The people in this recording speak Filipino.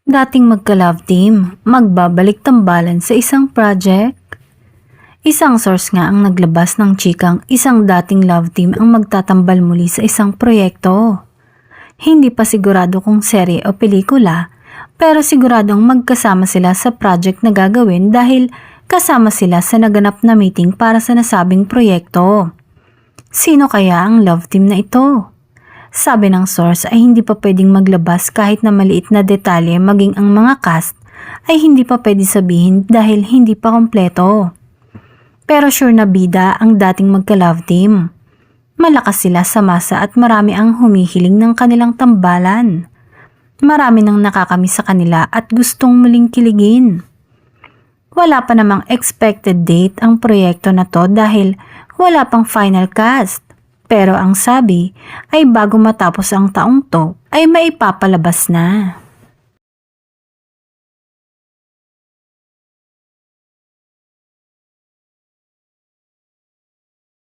Dating magka-love team, magbabalik tambalan sa isang project. Isang source nga ang naglabas ng chikang isang dating love team ang magtatambal muli sa isang proyekto. Hindi pa sigurado kung serye o pelikula, pero siguradong magkasama sila sa project na gagawin dahil kasama sila sa naganap na meeting para sa nasabing proyekto. Sino kaya ang love team na ito? Sabi ng source ay hindi pa pwedeng maglabas kahit na maliit na detalye, maging ang mga cast ay hindi pa pwede sabihin dahil hindi pa kompleto. Pero sure na bida ang dating magka-love team. Malakas sila sa masa at marami ang humihiling ng kanilang tambalan. Marami nang nakakamiss sa kanila at gustong muling kiligin. Wala pa namang expected date ang proyekto na to dahil wala pang final cast. Pero ang sabi ay bago matapos ang taong to ay maipapalabas na.